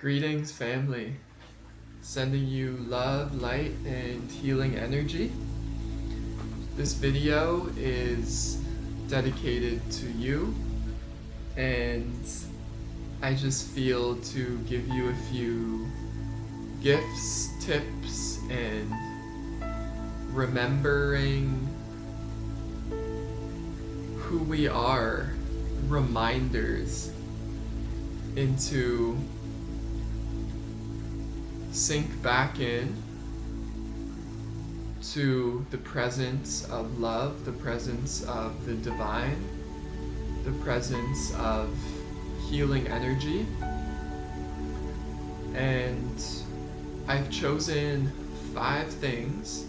Greetings, family. Sending you love, light, and healing energy. This video is dedicated to you, and I just feel to give you a few gifts, tips, and remembering who we are, reminders into sink back in to the presence of love, the presence of the divine, the presence of healing energy. And I've chosen 5 things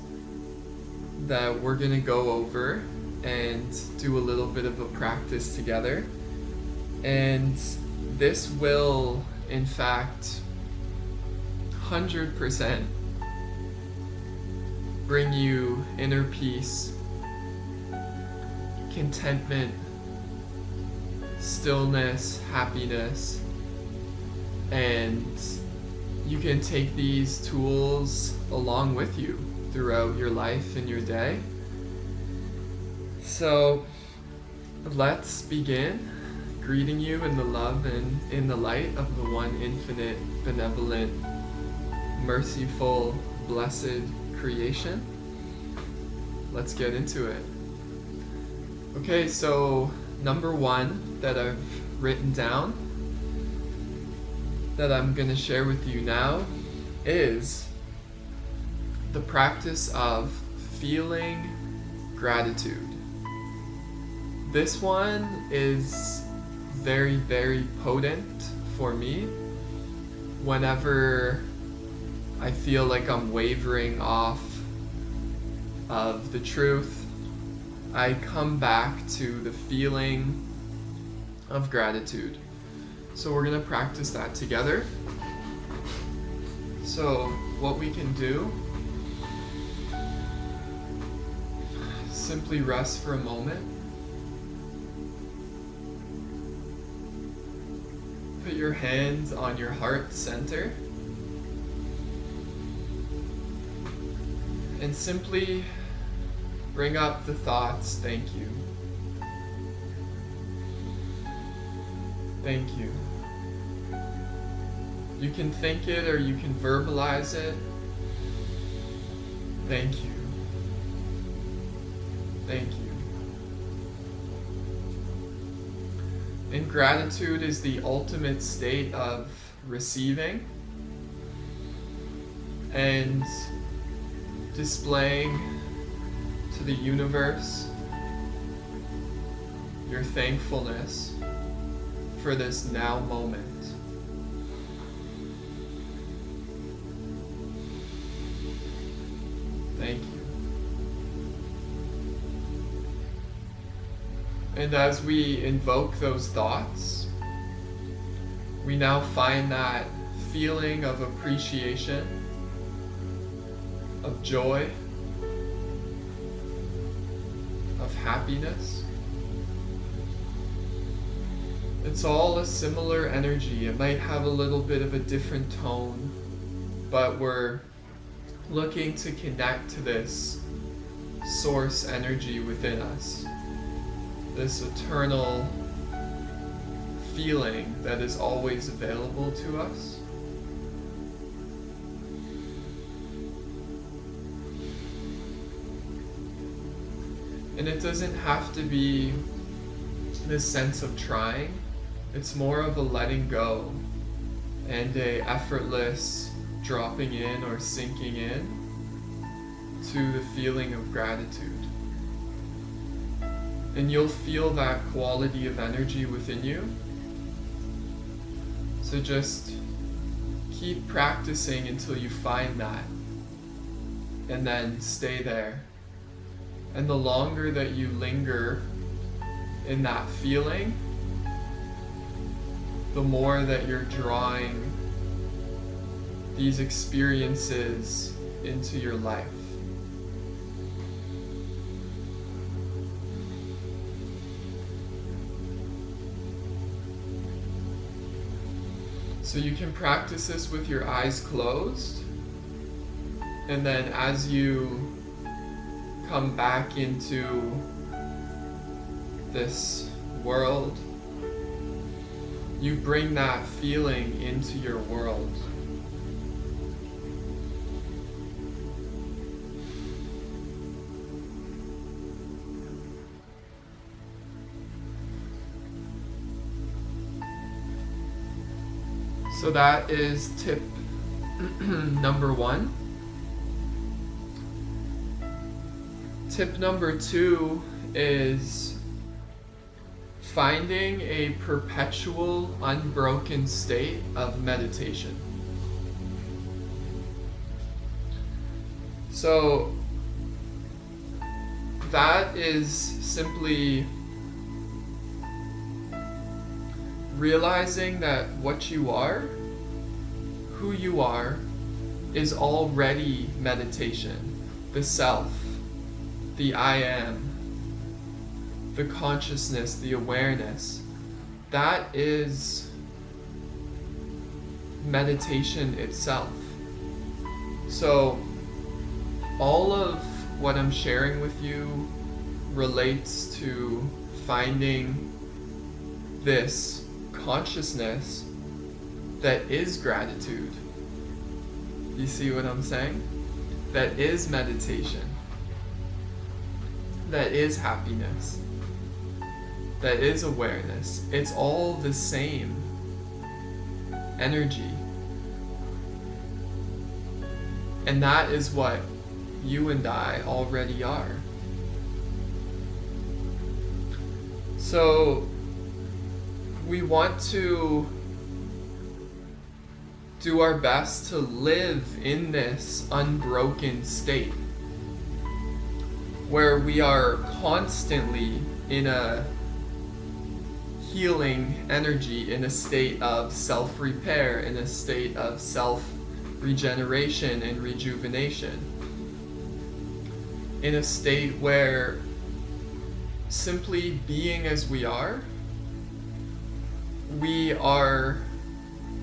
that we're going to go over and do a little bit of a practice together. And this will, in fact, 100% bring you inner peace, contentment, stillness, happiness, and you can take these tools along with you throughout your life and your day. So let's begin greeting you in the love and in the light of the one infinite, benevolent, merciful, blessed creation. Let's get into it. Okay, so number 1 that I've written down that I'm going to share with you now is the practice of feeling gratitude. This one is very, very potent for me whenever I feel like I'm wavering off of the truth. I come back to the feeling of gratitude. So we're going to practice that together. So what we can do, simply rest for a moment. Put your hands on your heart center. And simply bring up the thoughts, thank you. Thank you. You can think it or you can verbalize it. Thank you. Thank you. And gratitude is the ultimate state of receiving and displaying to the universe your thankfulness for this now moment. Thank you. And as we invoke those thoughts, we now find that feeling of appreciation, of joy, of happiness. It's all a similar energy. It might have a little bit of a different tone, but we're looking to connect to this source energy within us, this eternal feeling that is always available to us. And it doesn't have to be this sense of trying. It's more of a letting go and a effortless dropping in or sinking in to the feeling of gratitude. And you'll feel that quality of energy within you. So just keep practicing until you find that, and then stay there. And the longer that you linger in that feeling, the more that you're drawing these experiences into your life. So you can practice this with your eyes closed, and then as you come back into this world, you bring that feeling into your world. So that is tip number 1. Tip number 2 is finding a perpetual, unbroken state of meditation. So that is simply realizing that what you are, who you are, is already meditation. The self, the I am, the consciousness, the awareness, that is meditation itself. So all of what I'm sharing with you relates to finding this consciousness that is gratitude. You see what I'm saying? That is meditation. That is happiness. That is awareness. It's all the same energy. And that is what you and I already are. So we want to do our best to live in this unbroken state where we are constantly in a healing energy, in a state of self-repair, in a state of self-regeneration and rejuvenation, in a state where simply being as we are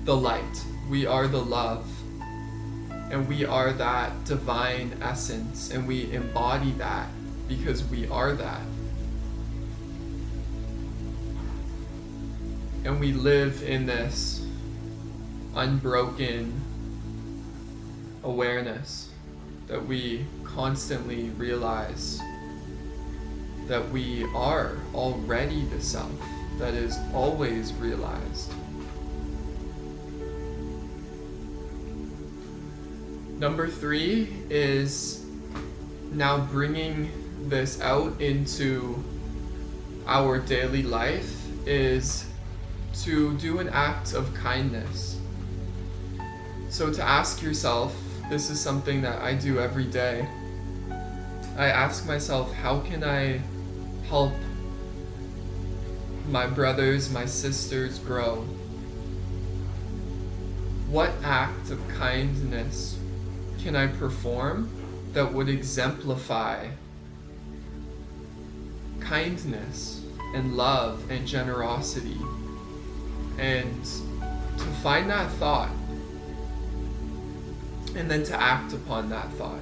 the light, we are the love, and we are that divine essence, and we embody that because we are that. And we live in this unbroken awareness that we constantly realize that we are already the self that is always realized. Number 3 is now bringing this out into our daily life is to do an act of kindness. So to ask yourself, this is something that I do every day. I ask myself, how can I help my brothers, my sisters grow? What act of kindness can I perform that would exemplify kindness and love and generosity? And to find that thought and then to act upon that thought.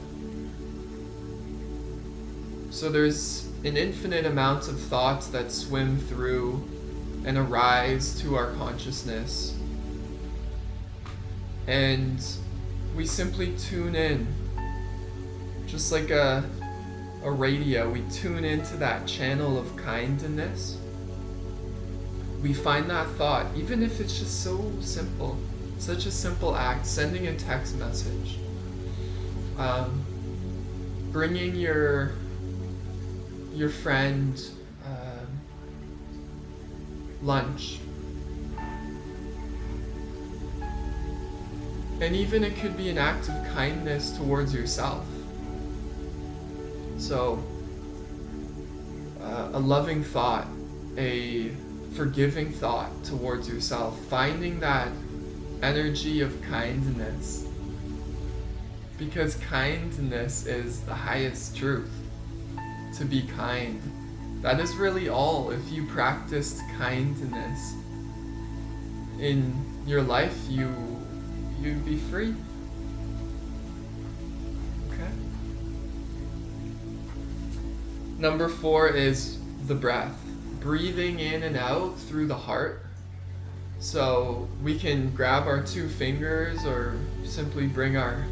So there's an infinite amount of thoughts that swim through and arise to our consciousness. And we simply tune in, just like a radio, we tune into that channel of kindness. We find that thought, even if it's just so simple, such a simple act, sending a text message, bringing your friend lunch. And even it could be an act of kindness towards yourself. So, a loving thought, a forgiving thought towards yourself, finding that energy of kindness. Because kindness is the highest truth. To be kind. That is really all. If you practiced kindness in your life, you'd be free. Okay. Number 4 is the breath. Breathing in and out through the heart. So we can grab our 2 fingers or simply bring our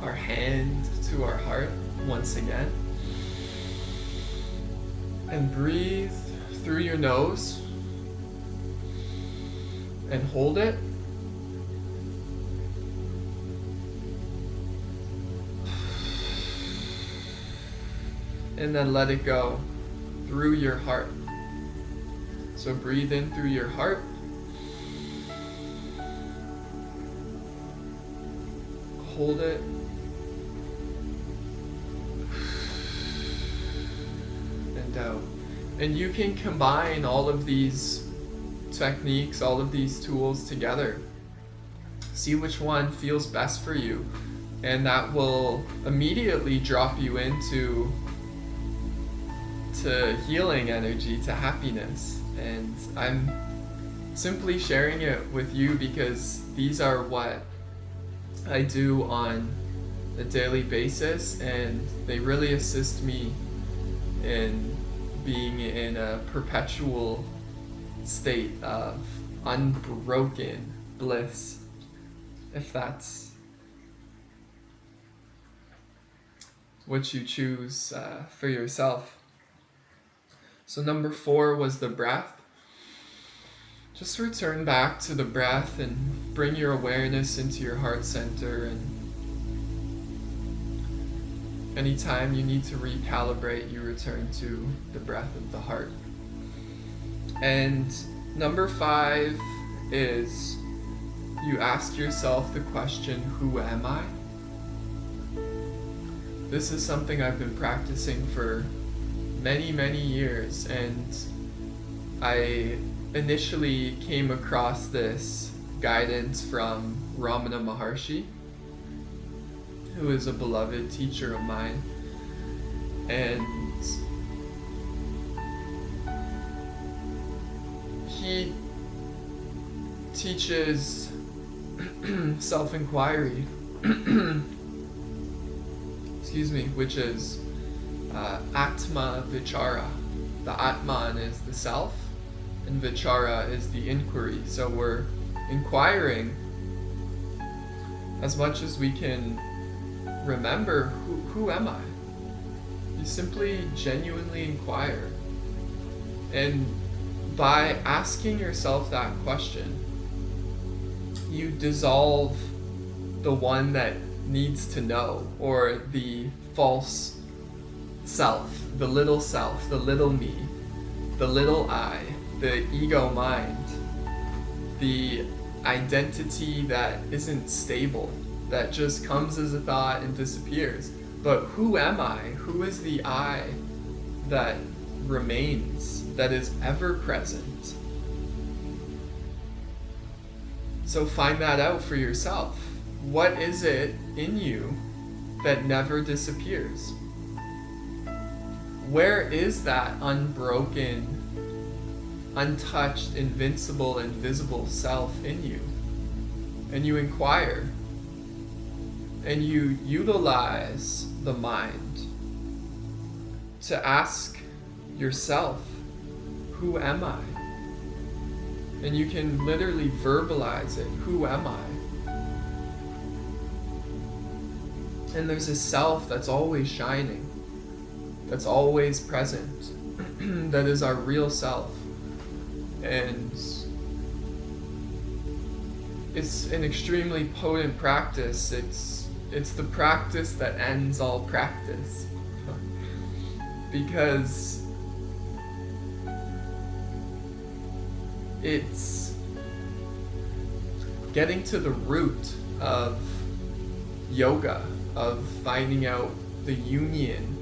hand to our heart once again. And breathe through your nose and hold it. And then let it go through your heart. So breathe in through your heart. Hold it. And out. And you can combine all of these techniques, all of these tools together. See which one feels best for you. And that will immediately drop you into healing energy, to happiness. And I'm simply sharing it with you because these are what I do on a daily basis, and they really assist me in being in a perpetual state of unbroken bliss, if that's what you choose for yourself. So number 4 was the breath. Just return back to the breath and bring your awareness into your heart center. And anytime you need to recalibrate, you return to the breath of the heart. And number 5 is you ask yourself the question, who am I? This is something I've been practicing for many years, and I initially came across this guidance from Ramana Maharshi, who is a beloved teacher of mine, and he teaches self-inquiry, which is Atma Vichara. The Atman is the self, and Vichara is the inquiry. So we're inquiring as much as we can remember, who am I? You simply genuinely inquire. And by asking yourself that question, you dissolve the one that needs to know, or the false self, the little me, the little I, the ego mind, the identity that isn't stable, that just comes as a thought and disappears. But who am I? Who is the I that remains, that is ever present? So find that out for yourself. What is it in you that never disappears? Where is that unbroken, untouched, invincible, invisible self in you? And you inquire, and you utilize the mind to ask yourself, who am I? And you can literally verbalize it, who am I? And there's a self that's always shining, that's always present, that is our real self. And it's an extremely potent practice. It's the practice that ends all practice. Because it's getting to the root of yoga, of finding out the union.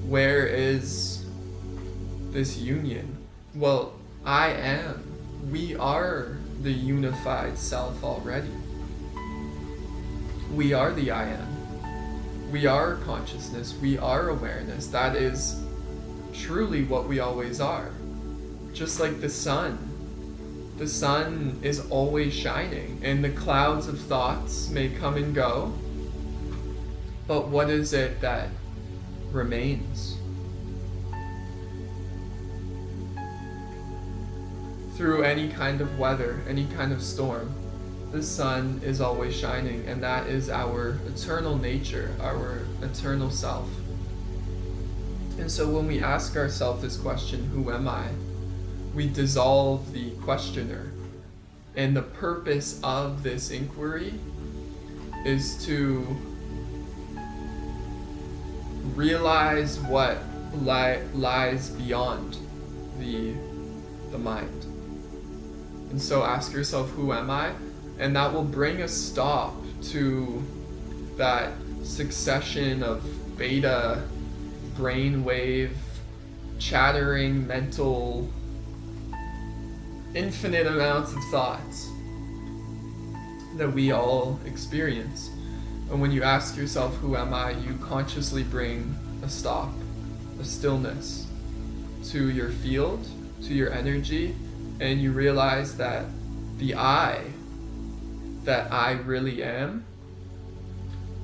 Where is this union? Well, I am. We are the unified self already. We are the I am. We are consciousness. We are awareness. That is truly what we always are. Just like the sun The sun is always shining, and the clouds of thoughts may come and go, but what is it that remains? Through any kind of weather, any kind of storm, the sun is always shining, and that is our eternal nature, our eternal self. And so when we ask ourselves this question, who am I? We dissolve the questioner. And the purpose of this inquiry is to realize what lies beyond the mind. And so ask yourself, who am I? And that will bring a stop to that succession of beta brainwave chattering mental infinite amounts of thoughts that we all experience. And when you ask yourself, who am I, you consciously bring a stop, a stillness to your field, to your energy, and you realize that the I that I really am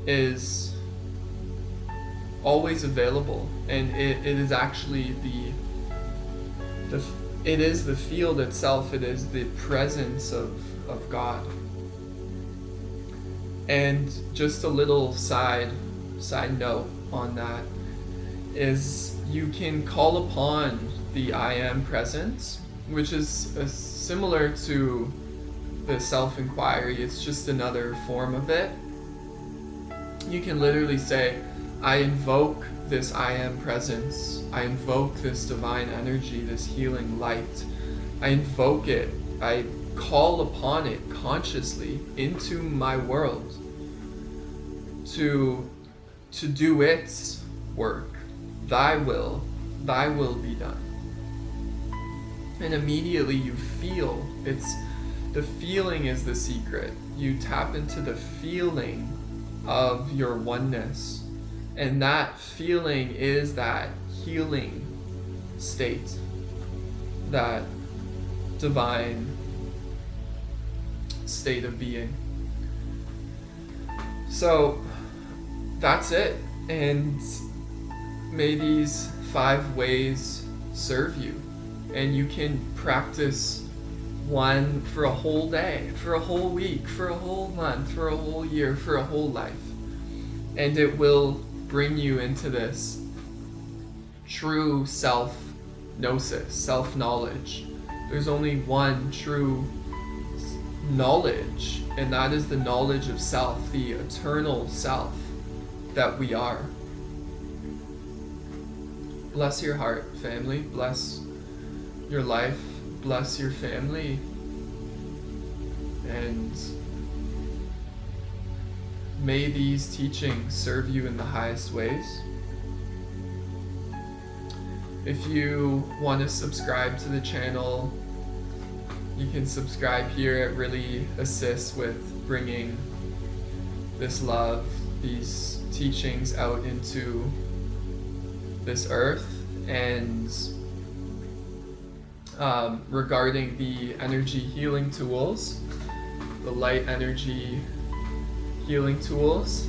is always available, and it is actually it is the field itself. It is the presence of God. And just a little side note on that is you can call upon the I am presence, which is similar to the self-inquiry. It's just another form of it. You can literally say, I invoke this I am presence. I invoke this divine energy, this healing light. I invoke it. I call upon it consciously into my world to do its work. Thy will be done. And immediately you feel, the feeling is the secret. You tap into the feeling of your oneness, and that feeling is that healing state, that divine state of being. So that's it, and may these 5 ways serve you, and you can practice one for a whole day, for a whole week, for a whole month, for a whole year, for a whole life. And it will bring you into this true self-gnosis, self-knowledge. There's only one true knowledge, and that is the knowledge of self, the eternal self that we are. Bless your heart, family. Bless your life. Bless your family, and may these teachings serve you in the highest ways. If you want to subscribe to the channel, you can subscribe here. It really assists with bringing this love, these teachings out into this earth. And regarding the energy healing tools, the light energy healing tools,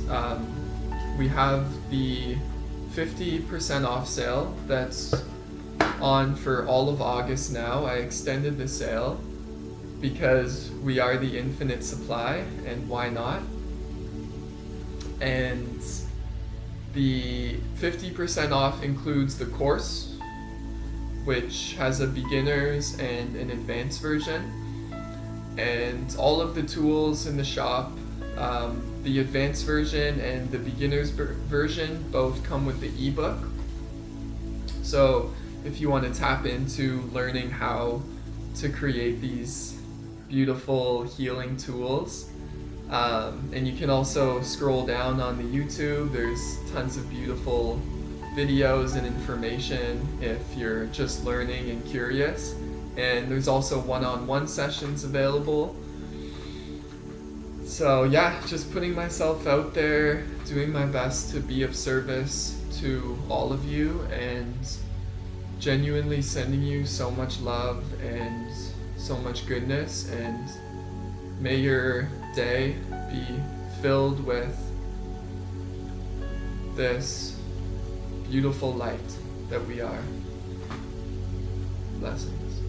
we have the 50% off sale that's on for all of August now. I extended the sale because we are the infinite supply, and why not? And the 50% off includes the course, which has a beginner's and an advanced version, and all of the tools in the shop. The advanced version and the beginner's version both come with the ebook. So if you want to tap into learning how to create these beautiful healing tools, and you can also scroll down on the YouTube. There's tons of beautiful videos and information if you're just learning and curious. And there's also one-on-one sessions available. So yeah, just putting myself out there, doing my best to be of service to all of you, and genuinely sending you so much love and so much goodness, and may your day be filled with this beautiful light that we are. Blessings.